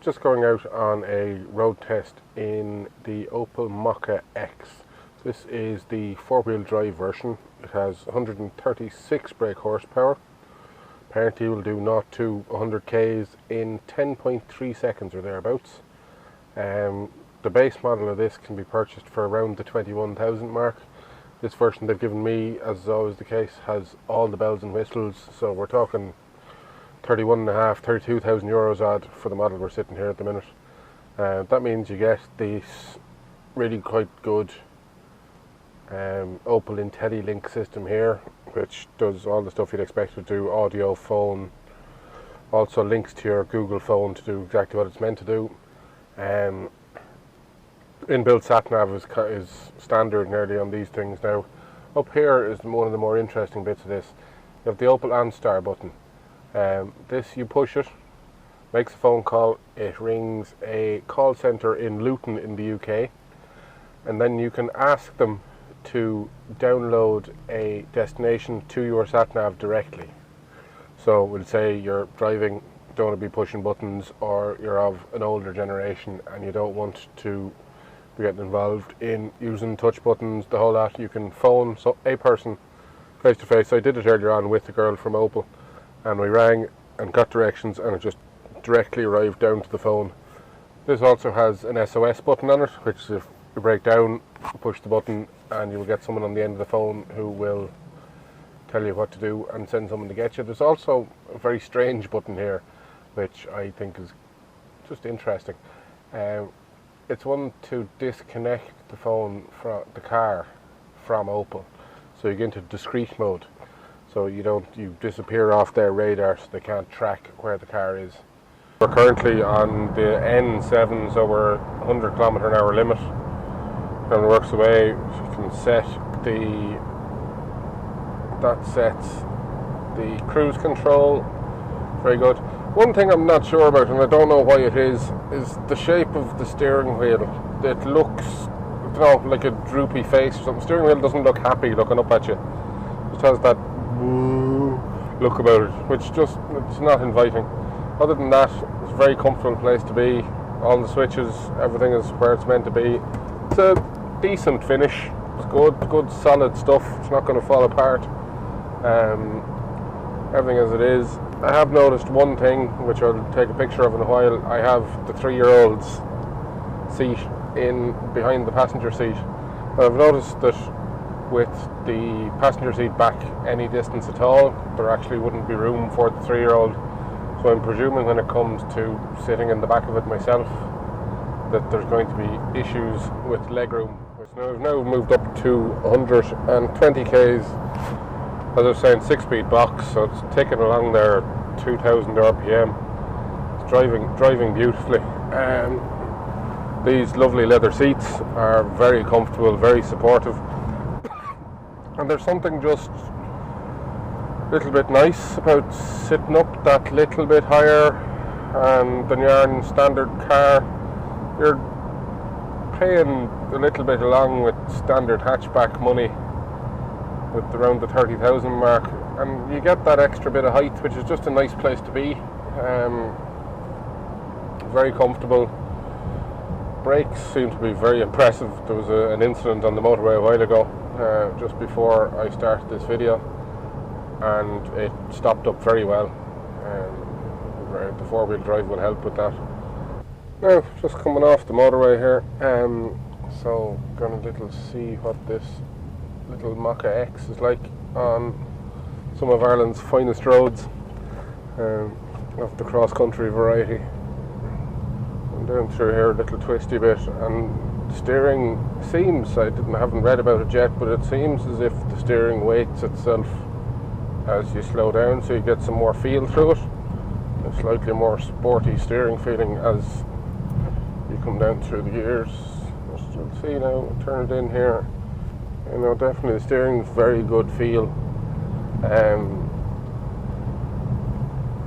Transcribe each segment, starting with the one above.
Just going out on a road test in the Opel Mokka X. This is the four-wheel drive version. It has 136 brake horsepower. Apparently will do 0 to 100 k's in 10.3 seconds or thereabouts. The base model of this can be purchased for around the 21,000 mark. This version they've given me, as is always the case, has all the bells and whistles, so we're talking 31,500, 32,000 euros odd for the model we're sitting here at the minute. That means you get this really quite good Opel Intelli-Link system here, which does all the stuff you'd expect to do: audio, phone, also links to your Google phone to do exactly what it's meant to do. Inbuilt Sat-Nav is standard nearly on these things now. Up here is one of the more interesting bits of this. You have the Opel Onstar button. This, you push it, makes a phone call, it rings a call centre in Luton in the UK, and then you can ask them to download a destination to your sat-nav directly. So we'll say you're driving, don't want to be pushing buttons, or you're of an older generation and you don't want to be getting involved in using touch buttons, the whole lot. You can phone a person face to face. I did it earlier on with a girl from Opel, and we rang and got directions, and it just directly arrived down to the phone. This also has an SOS button on it, which if you break down, you push the button and you will get someone on the end of the phone who will tell you what to do and send someone to get you. There's also a very strange button here, which I think is just interesting. It's one to disconnect the phone from the car from Opel, so you get into discrete mode. So you disappear off their radar, so they can't track where the car is. We're currently on the N7, so we're 100 km/h limit, and it works away. You can set that sets the cruise control. Very good. One thing I'm not sure about, and I don't know why it is the shape of the steering wheel. It looks, like a droopy face or something. The steering wheel doesn't look happy looking up at you. It just has that look about it, which it's not inviting. Other than that, it's a very comfortable place to be. All the switches, everything is where it's meant to be. It's a decent finish. It's good solid stuff. It's not going to fall apart. Everything as it is. I have noticed one thing, which I'll take a picture of in a while. I have the 3-year-old's seat in behind the passenger seat. I've noticed that with the passenger seat back any distance at all, there actually wouldn't be room for the 3-year-old. So I'm presuming when it comes to sitting in the back of it myself that there's going to be issues with legroom. So I've now moved up to 120 k's. As I was saying, 6-speed box, so it's taking along there 2,000 RPM. It's driving beautifully. These lovely leather seats are very comfortable, very supportive. And there's something just a little bit nice about sitting up that little bit higher than you are in standard car. You're paying a little bit along with standard hatchback money, with around the 30,000 mark, and you get that extra bit of height, which is just a nice place to be. Very comfortable. Brakes seem to be very impressive. There was an incident on the motorway a while ago, just before I started this video, and it stopped up very well. The four-wheel drive will help with that. Now, just coming off the motorway here, so gonna see what this little Mokka X is like on some of Ireland's finest roads, of the cross-country variety. And down through here a little twisty bit, and steering seems, I haven't read about it yet, but it seems as if the steering weights itself as you slow down, so you get some more feel through it. A slightly more sporty steering feeling as you come down through the gears. You'll see now, turn it in here. Definitely the steering's very good feel.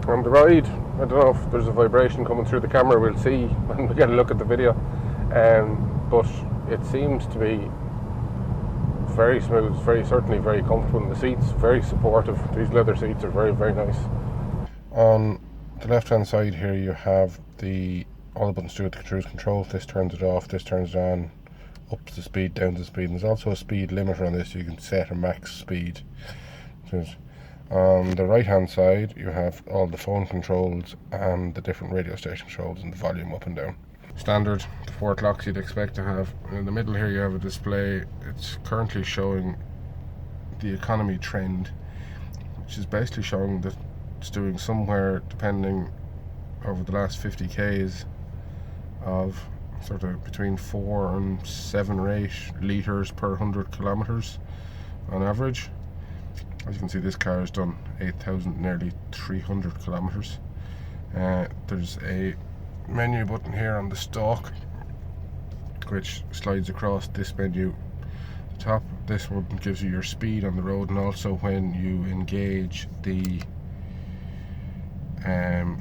On the ride, I don't know if there's a vibration coming through the camera, we'll see when we get a look at the video. But it seems to be very smooth, certainly very comfortable, and the seats very supportive. These leather seats are very, very nice. On the left hand side here you have all the buttons to do with the cruise control. This turns it off, this turns it on, up to the speed, down to the speed, and there's also a speed limiter on this, so you can set a max speed. On the right hand side you have all the phone controls and the different radio station controls and the volume up and down. Standard, the 4 clocks you'd expect to have. In the middle here you have a display. It's currently showing the economy trend, which is basically showing that it's doing somewhere, depending over the last 50 k's, of sort of between 4 and 7 or 8 litres per 100 kilometres on average. As you can see, this car has done 8,000, nearly 300 kilometres. There's a menu button here on the stalk which slides across this menu. The top of this one gives you your speed on the road, and also when you engage the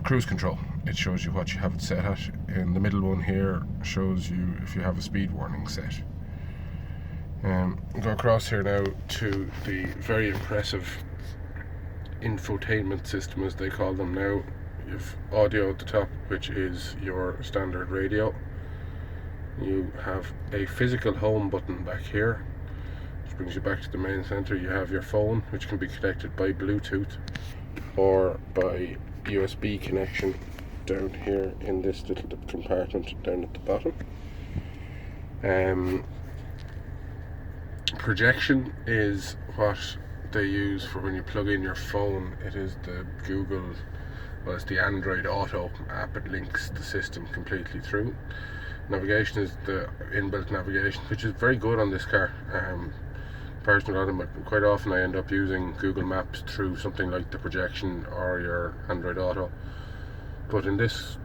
cruise control, it shows you what you have it set at. And the middle one here shows you if you have a speed warning set. Go across here now to the very impressive infotainment system, as they call them now. You've audio at the top, which is your standard radio. You have a physical home button back here, which brings you back to the main center. You have your phone, which can be connected by Bluetooth or by USB connection down here in this little compartment down at the bottom. Projection is what they use for when you plug in your phone. It is the it's the Android Auto app. It links the system completely through. Navigation is the inbuilt navigation, which is very good on this car. Personally, quite often I end up using Google Maps through something like the projection or your Android Auto, but in this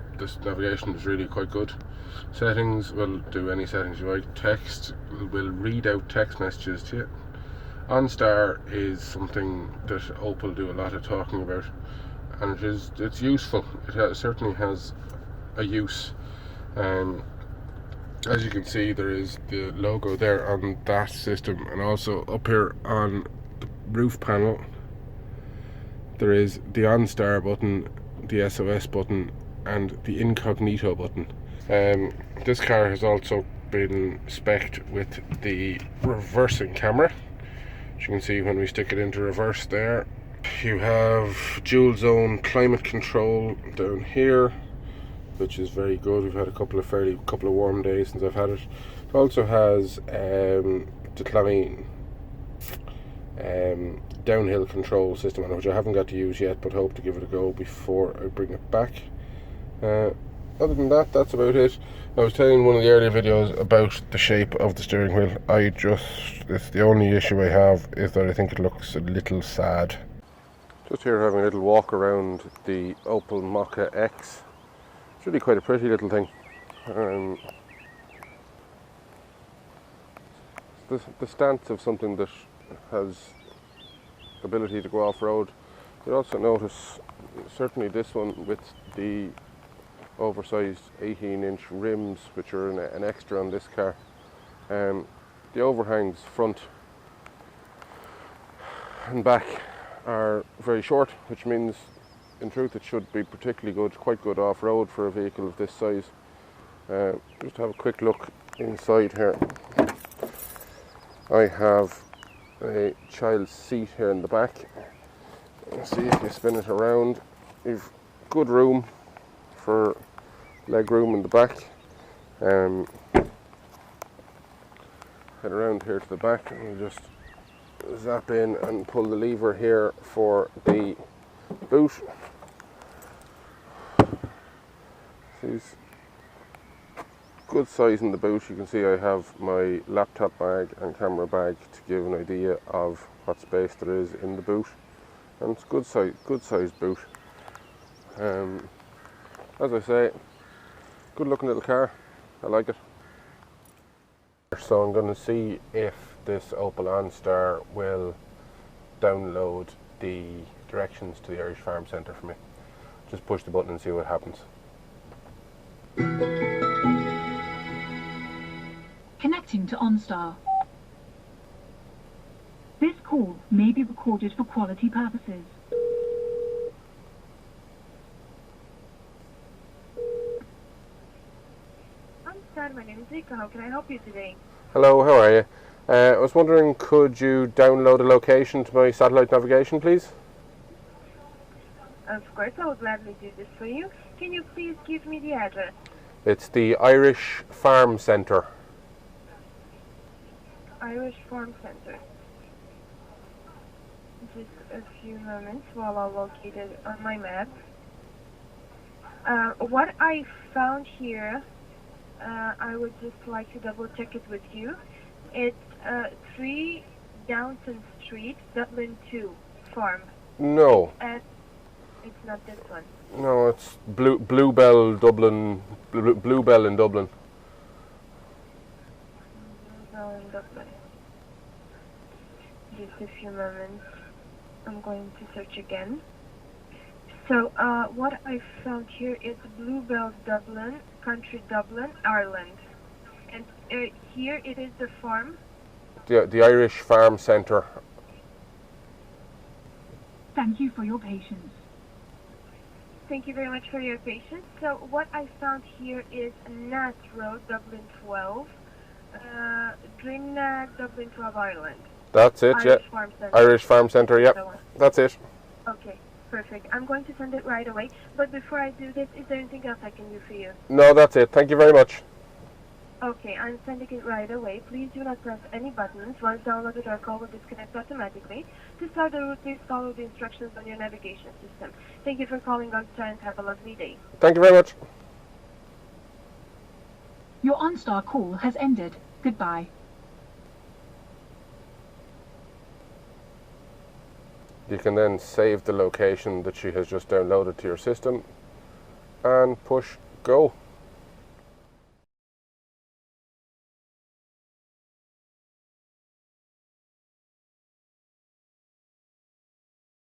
navigation is really quite good. Settings will do any settings you like. Text will read out text messages to you. Onstar is something that Opel do a lot of talking about, and it's useful. It certainly has a use. As you can see, there is the logo there on that system, and also up here on the roof panel there is the OnStar button, the SOS button, and the incognito button. This car has also been spec'd with the reversing camera. As you can see, when we stick it into reverse there, you have dual zone climate control down here, which is very good. We've had a couple of warm days since I've had it. It also has decline downhill control system on it, which I haven't got to use yet, but hope to give it a go before I bring it back. Other than that, that's about it. I was telling in one of the earlier videos about the shape of the steering wheel. It's the only issue I have is that I think it looks a little sad. Just here having a little walk around the Opel Mokka X. It's really quite a pretty little thing. The stance of something that has ability to go off-road. You'll also notice certainly this one with the oversized 18-inch rims, which are an extra on this car. The overhangs front and back are very short, which means in truth it should be particularly good, quite good off-road for a vehicle of this size. Just have a quick look inside here. I have a child's seat here in the back. See, if you spin it around, you've good room for leg room in the back. Head around here to the back, and we'll just zap in and pull the lever here for the boot. See, good size in the boot. You can see I have my laptop bag and camera bag to give an idea of what space there is in the boot, and it's good size boot. As I say, good looking little car. I like it. So I'm going to see if this Opel OnStar will download the directions to the Irish Farm Centre for me. Just push the button and see what happens. Connecting to Onstar. This call may be recorded for quality purposes. Rico. How can I help you today? Hello, how are you? I was wondering, could you download a location to my satellite navigation, please? Of course, I will gladly do this for you. Can you please give me the address? It's the Irish Farm Centre. Irish Farm Center. Just a few moments while I locate it on my map. What I found here, I would just like to double check it with you. It's 3 Downton Street, Dublin 2, Farm. No. It's not this one. No, it's Bluebell, Dublin. Bluebell in Dublin. No, in Dublin. Just a few moments. I'm going to search again. So, what I found here is Bluebell, Dublin, Country Dublin, Ireland. And here it is the farm. The Irish Farm Centre. Thank you for your patience. Thank you very much for your patience. So what I found here is Nat Road, Dublin 12, Drimnagh, Dublin 12, Ireland. That's it, Irish yeah. Farm Center. Irish Farm Centre, yep. That's it. Okay, perfect. I'm going to send it right away. But before I do this, is there anything else I can do for you? No, that's it. Thank you very much. Okay, I'm sending it right away. Please do not press any buttons. Once downloaded, our call will disconnect automatically. To start the route, please follow the instructions on your navigation system. Thank you for calling Onstar and have a lovely day. Thank you very much. Your Onstar call has ended. Goodbye. You can then save the location that she has just downloaded to your system and push go.